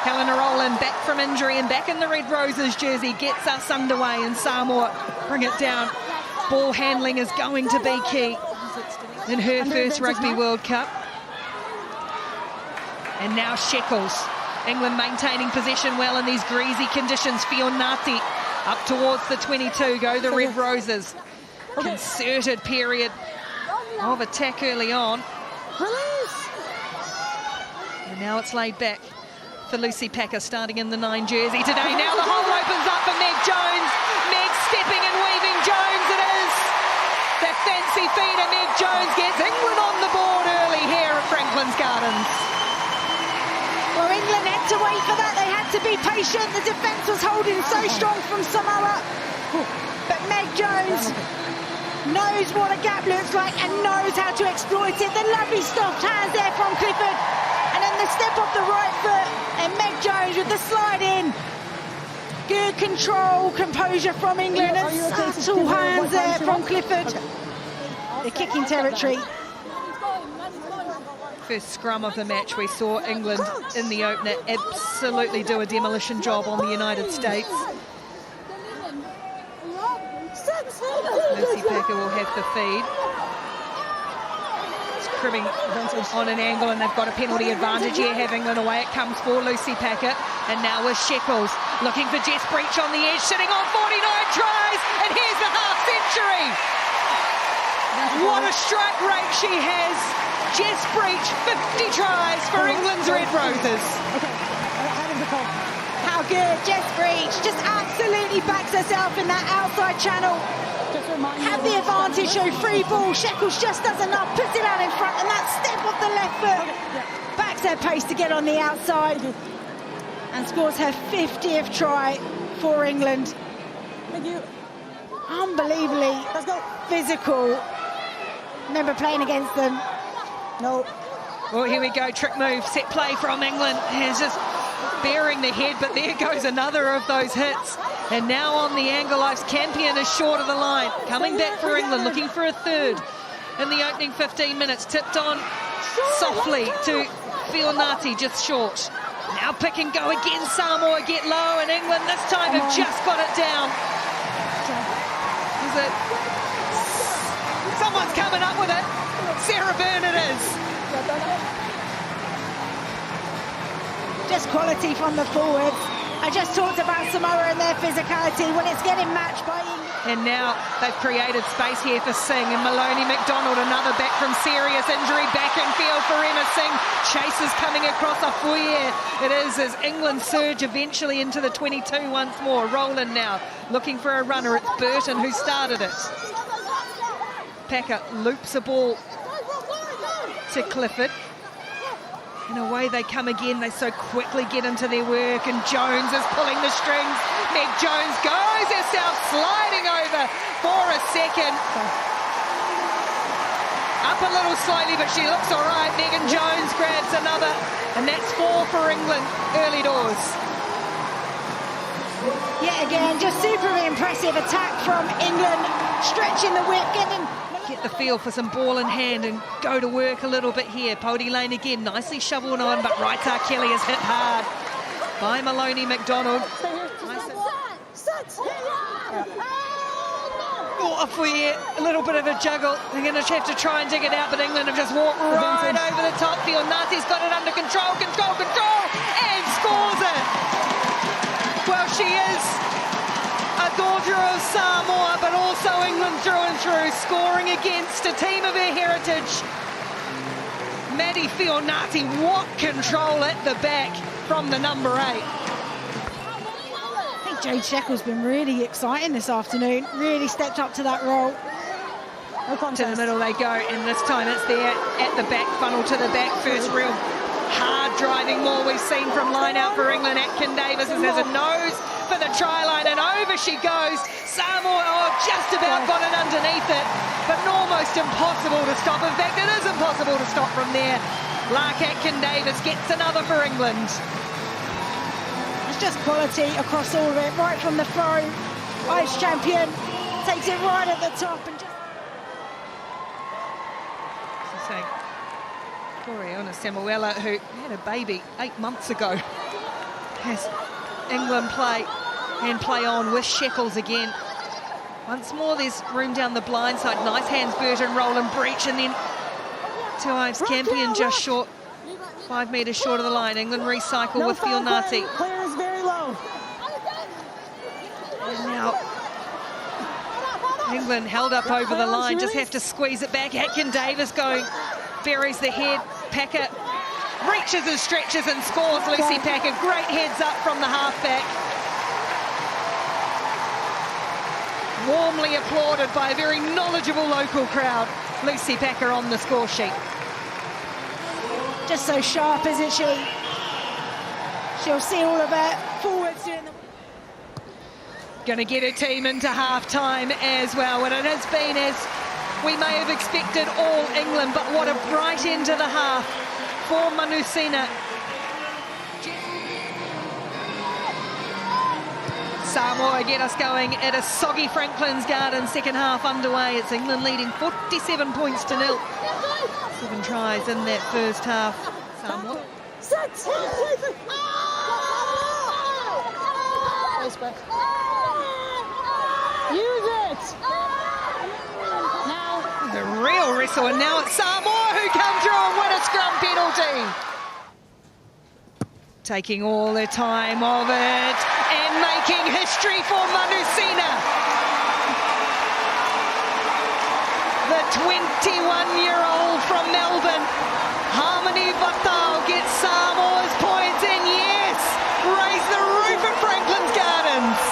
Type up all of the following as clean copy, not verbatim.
Helena Rowland back from injury and back in the Red Roses jersey gets us underway, and Samoa bring it down. Ball handling is going to be key in her first Rugby World Cup. And now Shekels. England maintaining possession well in these greasy conditions. Fionati up towards the 22. Go the Red Roses. Concerted period of attack early on. And now it's laid back for Lucy Packer, starting in the 9 jersey today. Now the hole opens up for Meg Jones. Meg stepping and weaving. Jones it is. The fancy feeder Meg Jones gets England on the board early here at Franklin's Gardens. Well, England had to wait for that. They had to be patient. The defence was holding so strong from Samoa. But Meg Jones knows what a gap looks like and knows how to exploit it. The lovely soft hands there from Clifford. And then the step off the right foot. And Meg Jones with the slide in. Good control, composure from England. And subtle hands there from Clifford. The kicking territory. First scrum of the match, we saw England in the opener absolutely do a demolition job on the United States. Lucy Packer will have the feed. It's cribbing on an angle, and they've got a penalty advantage here, have England away. It comes for Lucy Packer, and now with Shekels looking for Jess Breach on the edge, sitting on 49 tries, and here's the half century. What a strike rate she has. Jess Breach, 50 tries for England's Red Roses. How good, Jess Breach just absolutely backs herself in that outside channel. Have the advantage, show free ball. Shekels just does enough, puts it out in front, and that step off the left foot backs her pace to get on the outside and scores her 50th try for England. Unbelievably physical. Remember playing against them. No. Well, here we go, trick move, set play from England. It's just bearing the head, but there goes another of those hits. And now on the angle, Campion is short of the line. Coming back for England, looking for a third in the opening 15 minutes. Tipped on softly to Fionati, just short. Now pick and go again, Samoa get low, and England this time have just got it down. Is it? Someone's coming up with it. Sarah Byrne it is. Just quality from the forwards. I just talked about Samoa and their physicality when it's getting matched by England. And now they've created space here for Singh, and Maloney McDonald, another back from serious injury, back in field for Emma Singh. Chases coming across a foyer. It is as England surge eventually into the 22 once more. Rowland now looking for a runner. It's Burton who started it. Packer loops a ball to Clifford. And away they come again. They so quickly get into their work, and Jones is pulling the strings. Meg Jones goes herself sliding over for a second. Up a little slightly, but she looks all right. Megan Jones grabs another, and that's 4 for England early doors. Yet again, just super impressive attack from England, stretching the whip, getting... Get the feel for some ball in hand and go to work a little bit here. Pody Lane again, nicely shoveled on, but Raitar Kelly is hit hard by Maloney McDonald. Oh, off we a little bit of a juggle. They're going to have to try and dig it out, but England have just walked right over the top. Fionati's got it under control, and scores it. Well, she is a daughter of Samoa, but also England through and through, scoring against a team of her heritage. Maddie Fionati, what control at the back from the number 8. I think Jade Shekels been really exciting this afternoon, really stepped up to that role. To the middle they go, and this time it's there at the back, funnel to the back. First real hard driving maul we've seen from line out for England. Atkin Davis has a nose for the try line, and over she goes. Samoa just about got it underneath it, but almost impossible to stop. In fact, it is impossible to stop from there. Lark Atkin Davis gets another for England. It's just quality across all of it, right from the throw. Vice champion takes it right at the top and just... Gloriana Samuela, who had a baby 8 months ago. As England play on with Sheckles again. Once more, there's room down the blind side. Nice hands, Burton, Roland, breach, and then to Ives Campion just short, 5 metres short of the line. England recycle with Fionati. Clear is very low. And now England held up over the line, just have to squeeze it back. Atkin-Davis going, buries the head. Packer reaches and stretches and scores. Lucy Packer, great heads up from the halfback. Warmly applauded by a very knowledgeable local crowd. Lucy Packer on the score sheet. Just so sharp, isn't she? She'll see all of her forwards doing the... Going to get her team into half-time as well. And it has been, as we may have expected, all England, but what a bright end to the half for Manusina. Samoa get us going at a soggy Franklin's Garden, second half underway. It's England leading 47 points to 0. 7 tries in that first half. Samoa. Use it! Now. The real wrestle, and now it's Samoa who come through and win a scrum penalty. Taking all the time of it and making history for Manusina. The 21-year-old from Melbourne, Harmony Vatao, gets Samoa's points, and yes, raise the roof at Franklin's Gardens.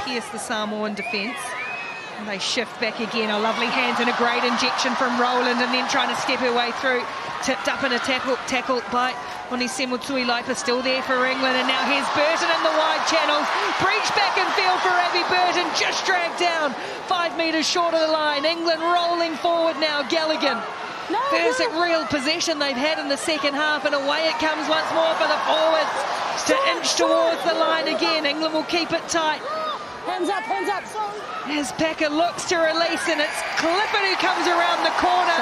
Pierce the Samoan defence. And they shift back again. A lovely hands and a great injection from Roland, and then trying to step her way through. Tipped up in a tackle by Onisemo Tuilaipa, still there for England. And now here's Burton in the wide channels. Breach back in field for Abby Burton, just dragged down 5 metres short of the line. England rolling forward now. Galligan. First real possession they've had in the second half, and away it comes once more for the forwards to inch towards the line again. England will keep it tight. Hands up, hands up. As Packer looks to release, and it's Clifford who comes around the corner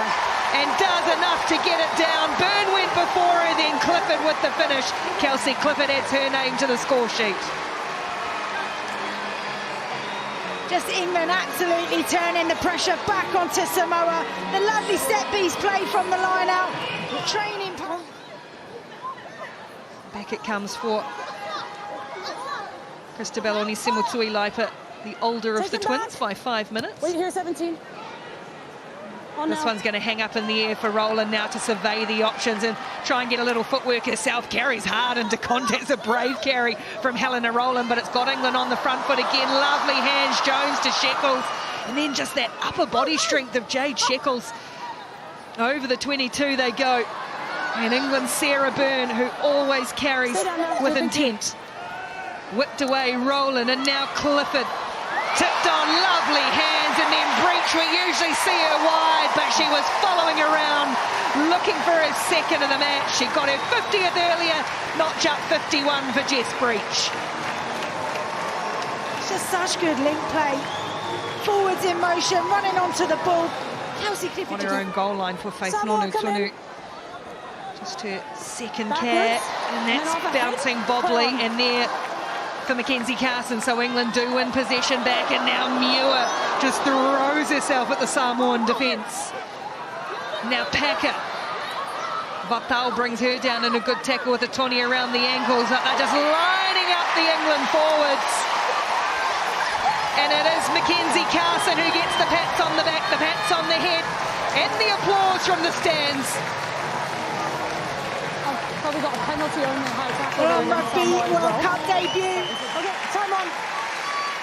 and does enough to get it down. Byrne went before her, then Clifford with the finish. Kelsey Clifford adds her name to the score sheet. Just England absolutely turning the pressure back onto Samoa. The lovely set-piece play from the line out. Training. Back it comes for Christabel Onisemo Tuilaipa, the older of the twins, by 5 minutes. Wait here, 17. This one's going to hang up in the air for Roland now to survey the options and try and get a little footwork herself. Carries hard into contact. It's a brave carry from Helena Roland, but it's got England on the front foot again. Lovely hands, Jones to Sheckles. And then just that upper body strength of Jade Sheckles. Over the 22 they go. And England's Sarah Byrne, who always carries with intent. Whipped away Roland, and now Clifford. Tipped on, lovely hands, and then Breach. We usually see her wide, but she was following around, looking for her second of the match. She got her 50th earlier, notch up 51 for Jess Breach. It's just such good link play. Forwards in motion, running onto the ball. Kelsey Clifford on her own goal line for Faith Nonu. Just her second care, and that's bouncing bobbly, and there for Mackenzie Carson, so England do win possession back, and now Muir just throws herself at the Samoan defence. Now Packer. Vatao brings her down in a good tackle with a 20 around the ankles. They're just lining up the England forwards. And it is Mackenzie Carson who gets the pats on the back, the pats on the head, and the applause from the stands. Probably got a penalty on the high tackle. Rugby World Cup debut. Okay, time on.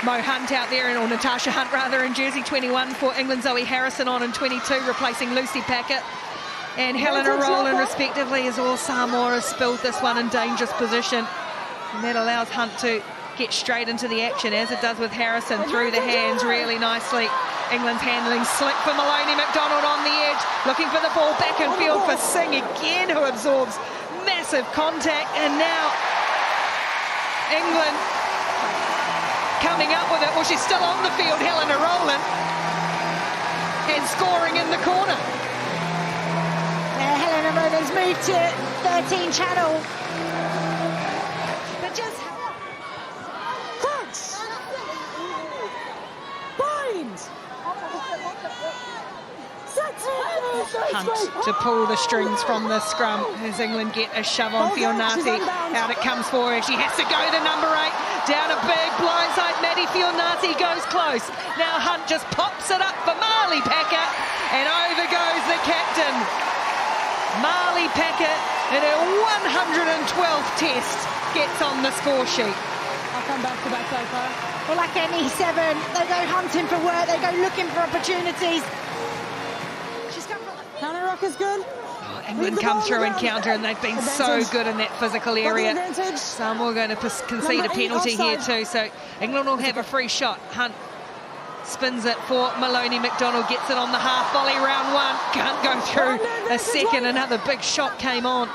Mo Hunt out there, or Natasha Hunt rather, in jersey 21 for England. Zoe Harrison on in 22, replacing Lucy Packer and Helena Roland respectively, as all Samoa has spilled this one in dangerous position. And that allows Hunt to get straight into the action, as it does with Harrison, through the hands really nicely. England's handling slick for Maloney McDonald on the edge, looking for the ball back in field for Singh again, who absorbs massive contact. And now England coming up with it. Well, she's still on the field, Helena Roland, and scoring in the corner. Helena Roland's moved to 13 channel. just... Crunch! Bind! Hunt to pull the strings from the scrum as England get a shove on Fionati. Out it comes for her. She has to go to number 8. Down a big blindside. Maddie Fionati goes close. Now Hunt just pops it up for Marley Packer. And over goes the captain. Marley Packer in her 112th test gets on the score sheet. I'll come back to that so far. Well, like any 7, they go hunting for work, they go looking for opportunities. Counter rock is good. Oh, England come through and counter, and they've been so good in that physical area. Samoa going to concede a penalty here too, so England will have a free shot. Hunt spins it for Maloney. McDonald gets it on the half volley, round 1. Can't go through a second. Another big shot came on.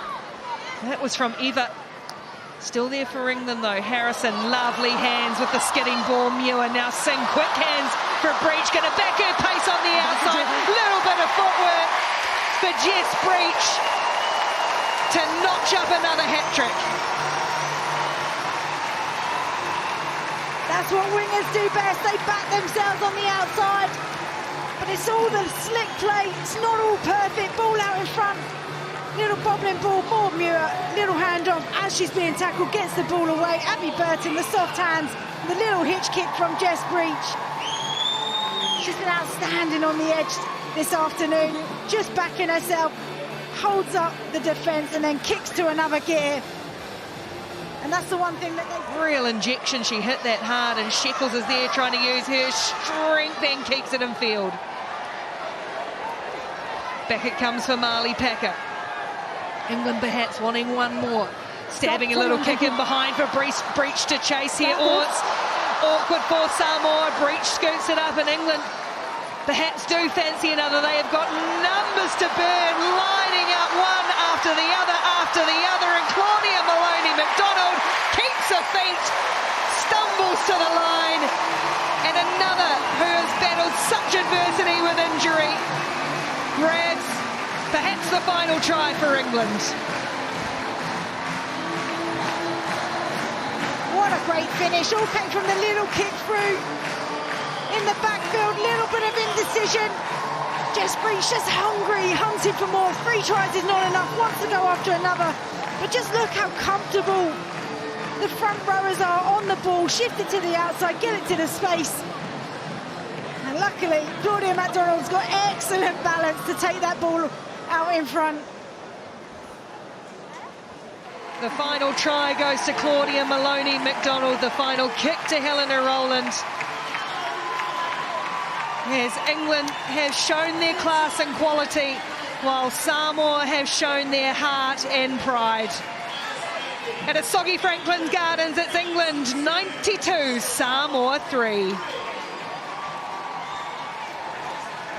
That was from Eva. Still there for England though. Harrison, lovely hands with the skidding ball. Muir now Singh, quick hands for Breach. Going to back her pace on the outside. Little bit of footwork for Jess Breach to notch up another hat-trick. That's what wingers do best. They back themselves on the outside. But it's all the slick play. It's not all perfect. Ball out in front. Little bobbling ball, more Muir, little handoff as she's being tackled, gets the ball away. Abby Burton, the soft hands, the little hitch kick from Jess Breach. She's been outstanding on the edge this afternoon, just backing herself, holds up the defence and then kicks to another gear. And that's the one thing that they... Real injection, she hit that hard, and Sheckles is there trying to use her strength and keeps it in field. Back it comes for Marley Packer. England perhaps wanting one more. Stabbing a little kick in behind for Breach to chase here. Oh, it's awkward for Samoa. Breach scoots it up, and England perhaps do fancy another. They have got numbers to burn, lining up one after the other, and Claudia Maloney McDonald keeps her feet, stumbles to the line, and another who has battled such adversity with injury grabs perhaps the final try for England. What a great finish. All came from the little kick through. In the backfield, little bit of indecision. Jess Breach just hungry, hunting for more. 3 tries is not enough, wants to go after another. But just look how comfortable the front rowers are on the ball. Shift it to the outside, get it to the space. And luckily, Claudia McDonald's got excellent balance to take that ball out in front. The final try goes to Claudia Maloney McDonald. The final kick to Helena Rowland. As England have shown their class and quality, while Samoa have shown their heart and pride. At Soggy Franklin Gardens, it's England 92, Samoa 3.